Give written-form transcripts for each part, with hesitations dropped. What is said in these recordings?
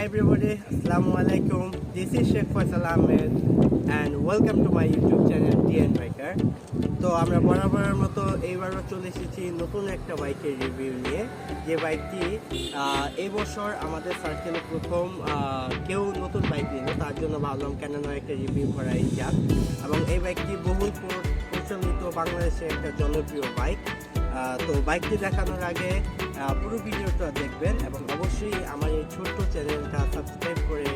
Hi everybody, Assalamualaikum. This is Sheikh Faisal Ahmed and welcome to my YouTube channel DN Biker. তো আমরা বরাবরের মতো এইবারও চলে এসেছি নতুন একটা বাইকের রিভিউ নিয়ে, যে বাইকটি এই বছর আমাদের সার্কেলে প্রথম কেউ নতুন বাইক নিল, তার জন্য ভাবলাম কেন না একটা রিভিউ করাই যাক। এবং এই বাইকটি বহুল প্রচলিত বাংলাদেশে একটা জনপ্রিয় বাইক। তো বাইকটি দেখানোর আগে পুরো ভিডিওটা দেখবেন এবং অবশ্যই আমার এই ছোট্ট চ্যানেলটা সাবস্ক্রাইব করে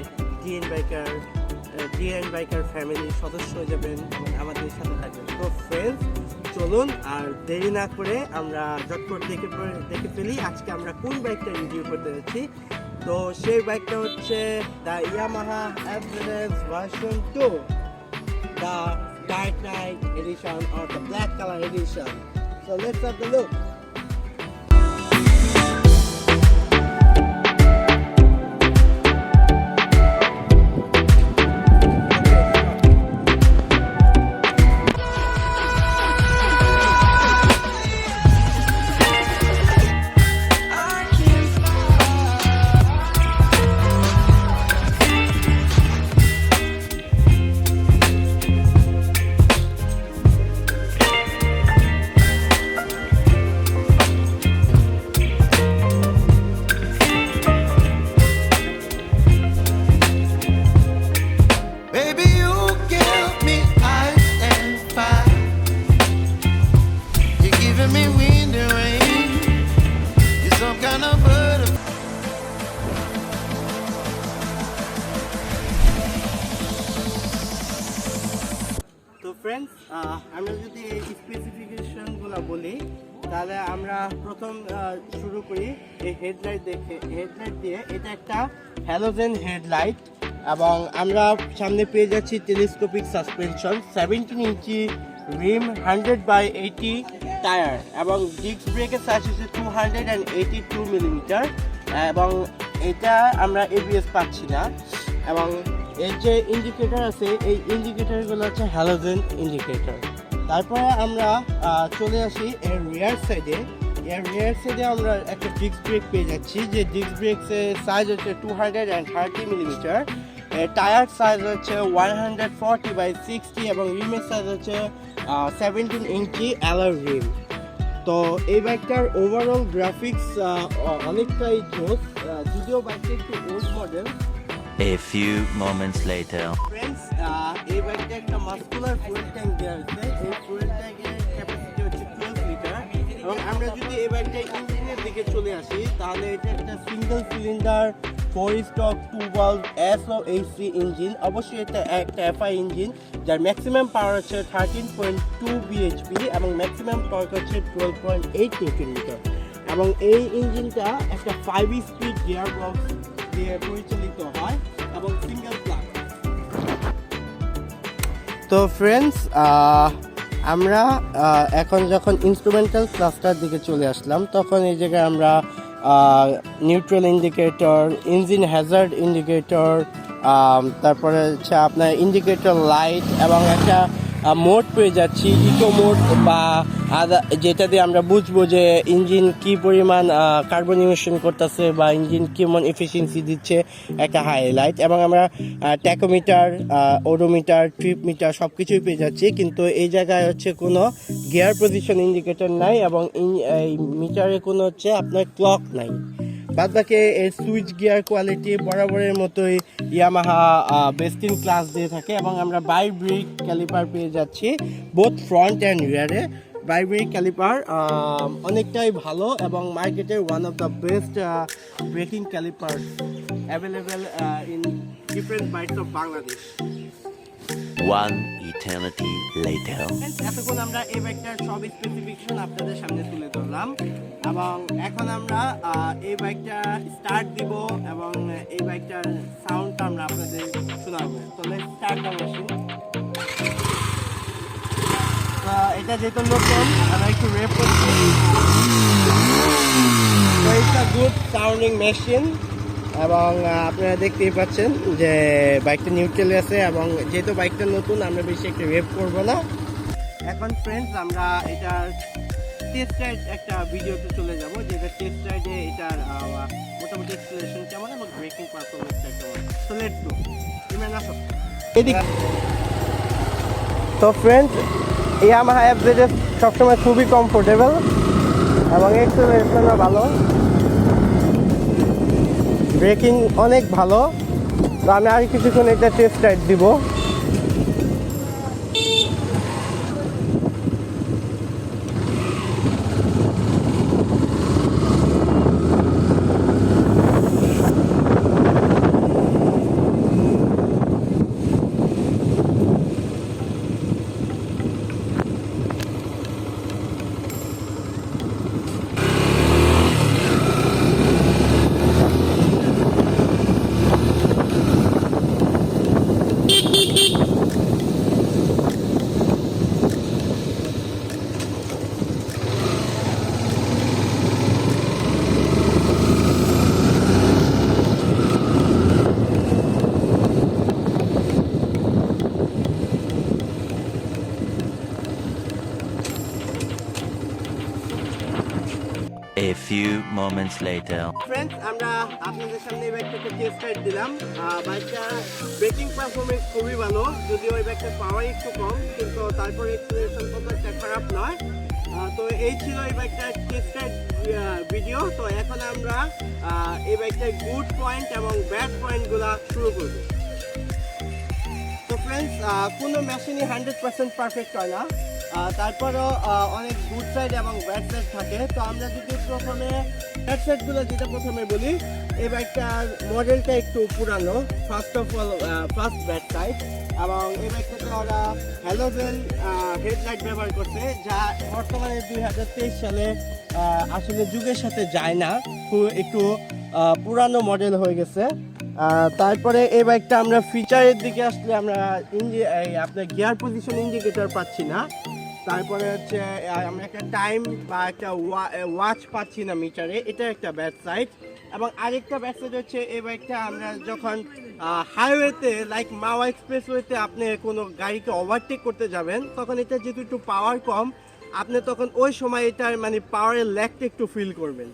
ডিএন বাইকার ফ্যামিলির সদস্য হয়ে যাবেন এবং আমাদের সাথে থাকবেন। তো ফ্রেন্ডস, চলুন আর দেরি না করে আমরা ঝটপট দেখে ফেলি আজকে আমরা কোন বাইকটা রিভিউ করতে যাচ্ছি। তো সেই বাইকটা হচ্ছে the Yamaha adventure version 2, the dark knight edition or the black colour edition. So let's have a look. তো ফ্রেন্ডস, আমরা যদি এই স্পেসিফিকেশনগুলো বলি তাহলে আমরা প্রথম শুরু করি এই হেডলাইট দিয়ে। এটা একটা হ্যালোজেন হেডলাইট এবং আমরা সামনে পেয়ে যাচ্ছি টেলিস্কোপিক সাসপেনশন, 17 ইঞ্চি রিম, 100/80 টায়ার এবং ডিস্ক ব্রেকের সাইজ হচ্ছে 282 মিলিমিটার এবং এটা আমরা এবিএস পাচ্ছি না। এবং এর যে ইন্ডিকেটর আছে এই ইন্ডিকেটরগুলো হচ্ছে হ্যালোজেন ইন্ডিকেটর। তারপরে আমরা চলে আসি এর রিয়ার সাইডে। আমরা একটা ডিস্ক ব্রেক পেয়ে যাচ্ছি, যে ডিস্ক ব্রেকের সাইজ হচ্ছে 230 মিলিমিটার, টায়ার সাইজ হচ্ছে 140/60 এবং রিমের সাইজ হচ্ছে 17 ইঞ্চি অ্যালয় রিম। তো এই বাইকটার ওভারঅল গ্রাফিক্স অনেকটাই জোস, যদিও বাইকটা একটু old model. A few moments later. Friends, এই বাইকটা একটা মাস্কুলার ফুয়েল ট্যাঙ্ক দেওয়া হয়েছে। এই ফুয়েল ট্যাঙ্কের ক্যাপাসিটি হচ্ছে 12 লিটার এবং আমরা যদি এই বাইকটা ইঞ্জিনের দিকে চলে আসি তাহলে এটা একটা single cylinder 4 stroke 2 valve SOHC engine. অবশ্যই এটা একটা FI ইঞ্জিন, যার ম্যাক্সিমাম পাওয়ার হচ্ছে 13.2 bhp এবং ম্যাক্সিমাম টর্ক হচ্ছে 12.8 নিউটন মিটার। এবং এই ইঞ্জিনটা একটা 5 স্পিড গিয়ার বক্স দিয়ে পরিচালিত হয় এবং সিঙ্গেল প্লাগ। তো ফ্রেন্ডস, আমরা এখন যখন ইনস্ট্রুমেন্টাল ক্লাসটার দিকে চলে আসলাম তখন এই জায়গায় আমরা neutral indicator, engine Hazard indicator, তারপরে হচ্ছে আপনার ইন্ডিকেটর লাইট এবং একটা মোড পেয়ে যাচ্ছি, ইকো মোড, বা যেটা দিয়ে আমরা বুঝবো যে ইঞ্জিন কি পরিমাণ কার্বন ইমিশন করতেছে বা ইঞ্জিন কেমন এফিসিয়েন্সি দিচ্ছে, একটা হাইলাইট। এবং আমরা ট্যাকোমিটার, ওডোমিটার, ট্রিপ মিটার সব কিছুই পেয়ে যাচ্ছি, কিন্তু এই জায়গায় হচ্ছে কোনো গিয়ার পজিশন ইন্ডিকেটর নাই এবং এই মিটারে কোনো হচ্ছে আপনার ক্লক নাই। বাদ বাকি এর সুইচ গিয়ার কোয়ালিটি বরাবরের মতোই ইয়ামাহা বেস্ট ইন ক্লাস দিয়ে থাকে। এবং আমরা বাই ব্রেক ক্যালিপার পেয়ে যাচ্ছি বোথ ফ্রন্ট অ্যান্ড রিয়ারে। বাই ব্রেক ক্যালিপার অনেকটাই ভালো এবং মার্কেটের one of the best braking caliper available in different bikes of Bangladesh. One eternity later. এতক্ষণ আমরা এই বাইকটার সব স্পেসিফিকেশন আপনাদের সামনে তুলে ধরলাম এবং এখন আমরা এই বাইকটা স্টার্ট দিব এবং এই বাইকটার সাউন্ডটা আমরা আপনাদের শোনাবো। তো লেটস স্টার্ট দ্য মেশিন। এটা যেহেতু নতুন আমরা একটু রেপ করছি। তো it's a good sounding machine এবং আপনারা দেখতেই পাচ্ছেন যে বাইকটা নিউট্রালে আছে এবং যেহেতু বাইকটা নতুন আমরা বেশি একটা রেপ করবো না। এখন ফ্রেন্ডস, আমরা এটার টেস্ট রাইড একটা ভিডিওতে চলে যাব, যেটা টেস্ট রাইডে এটার মোটামুটি এক্সিলারেশন কেমন এবং ব্রেকিং পারফরম্যান্সটা কেমন। So let's go. ইমরান আসো এদিকে। তো ফ্রেন্ডস, ইয়ামাহা এফজেড সবসময় খুবই কমফোর্টেবল এবং এক্সিলারেশনও ভালো, ব্রেকিং অনেক ভালো। তো আমি আর কিছুক্ষণ এটা টেস্ট রাইড দিব। A few moments later. Friends, আমরা আপনাদের সামনে এই বাইকটাকে টেস্ট রাইড দিলাম। বাইকটার ব্রেকিং পারফরমেন্স খুবই ভালো, যদিও এই বাইকটার পাওয়ার একটু কম, কিন্তু তারপরে এক্সিলারেশন কোনো একটা খারাপ নয়। তো এই ছিল এই বাইকটার টেস্ট রাইড ভিডিও। তো এখন আমরা এই বাইকটার গুড পয়েন্ট এবং ব্যাড পয়েন্টগুলো শুরু করব। তো ফ্রেন্ডস, কোনো মেশিনই 100% পারফেক্ট হয় না, তারপরেও অনেক গুড সাইড এবং ব্যাড সাইড থাকে। তো আমরা যদি প্রথমে ব্যাড সাইডগুলো যেটা প্রথমে বলি, এই বাইকটার মডেলটা একটু পুরানো, first of all first bad side. এবং এই বাইকটাতে ওরা হ্যালোজেন হেডলাইট ব্যবহার করছে, যা বর্তমানে 2023 সালে আসলে যুগের সাথে যায় না, একটু পুরানো মডেল হয়ে গেছে। তারপরে এই বাইকটা আমরা ফিচারের দিকে আসলে আমরা আপনার গিয়ার পজিশন ইন্ডিকেটর পাচ্ছি না। তারপরে হচ্ছে আমরা একটা টাইম বা একটা ওয়াচ পাচ্ছি না মিটারে, এটা একটা ব্যাড সাইড। এবং আরেকটা ব্যাড সাইড হচ্ছে এই বাইকটা আমরা যখন হাইওয়েতে লাইক মাওয়া এক্সপ্রেসওয়েতে আপনি কোনো গাড়িকে ওভারটেক করতে যাবেন, তখন এটা যেহেতু একটু পাওয়ার কম, আপনি তখন ওই সময় এটার মানে পাওয়ারের ল্যাগটা একটু ফিল করবেন।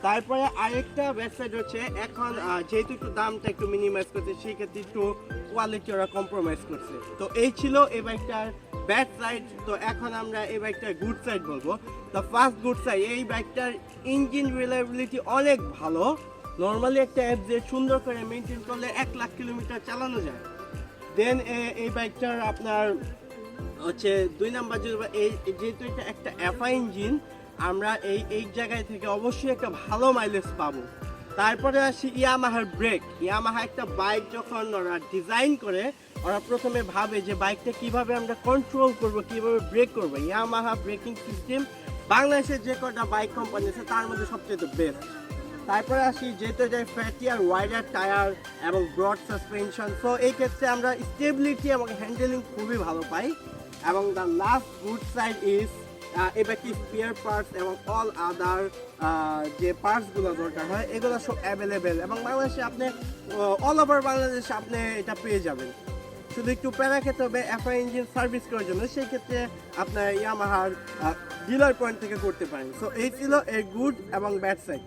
তারপরে আরেকটা ওয়েবসাইট হচ্ছে এখন যেহেতু একটু দামটা একটু মিনিমাইজ করছে, সেই ক্ষেত্রে একটু কোয়ালিটি ওরা কম্প্রোমাইজ করছে। তো এই ছিল এই বাইকটার ব্যাড সাইড। তো এখন আমরা এই বাইকটার গুড সাইড বলবো। তো ফার্স্ট গুড সাইড, এই বাইকটার ইঞ্জিন রিলায়েবিলিটি অনেক ভালো। নর্মালি একটা এফজেড সুন্দর করে মেনটেন করলে 1 লাখ কিলোমিটার চালানো যায়। দেন এই বাইকটার আপনার হচ্ছে 2 নাম্বার যেহেতু এটা একটা এফআই ইঞ্জিন, আমরা এই জায়গায় থেকে অবশ্যই একটা ভালো মাইলেজ পাবো। তারপরে আসি ইয়ামাহার ব্রেক। ইয়ামাহা একটা বাইক যখন ওরা ডিজাইন করে, ওরা প্রথমে ভাবে যে বাইকটা কিভাবে আমরা কন্ট্রোল করব, কিভাবে ব্রেক করবো। ইয়ামাহা ব্রেকিং সিস্টেম বাংলাদেশের যে কটা বাইক কোম্পানি আছে তার মধ্যে সবচেয়ে বেস্ট। তারপরে আসি যেহেতু এটা ফ্যাটি আর ওয়াইডার টায়ার এবং ব্রড সাসপেনশন, সো এই ক্ষেত্রে আমরা স্টেবিলিটি এবং হ্যান্ডেলিং খুবই ভালো পাই। এবং the last good side is এবার কি স্পেয়ার পার্টস এবং অল আদার যে পার্টসগুলো দরকার হয় এগুলো সব অ্যাভেলেবেল, এবং বাংলাদেশে আপনি অল ওভার বাংলাদেশে আপনি এটা পেয়ে যাবেন। শুধু একটু প্যারা খেতে হবে এফআই ইঞ্জিন সার্ভিস করার জন্য, সেই ক্ষেত্রে আপনার ইয়ামাহার ডিলার পয়েন্ট থেকে করতে পারেন। সো এই ছিল এর গুড এবং ব্যাড সাইড।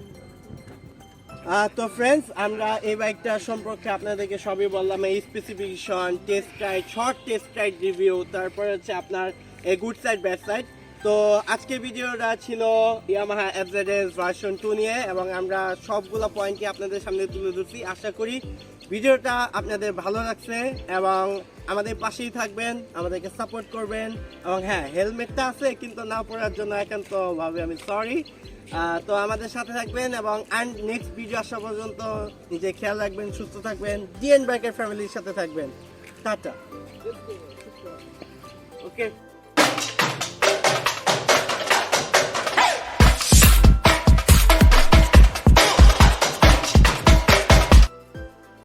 তো ফ্রেন্ডস, আমরা এই বাইকটা সম্পর্কে আপনাদেরকে সবই বললাম, এই specification, test ride, short test ride review, তারপরে হচ্ছে আপনার এই গুড সাইড ব্যাড সাইড। তো আজকের ভিডিওটা ছিল ইয়ামাহা এফজেডএস ভার্সন 2 নিয়ে, এবং আমরা সবগুলো পয়েন্টই আপনাদের সামনে তুলে ধরছি। আশা করি ভিডিওটা আপনাদের ভালো লাগছে এবং আমাদের পাশেই থাকবেন, আমাদেরকে সাপোর্ট করবেন। এবং হ্যাঁ, হেলমেটটা আছে কিন্তু না পরার জন্য একান্তভাবে আমি সরি। তো আমাদের সাথে থাকবেন এবং নেক্সট ভিডিও আসা পর্যন্ত নিজে খেয়াল রাখবেন, সুস্থ থাকবেন, ডিএন বাইকের ফ্যামিলির সাথে থাকবেন। টাটা। ওকে।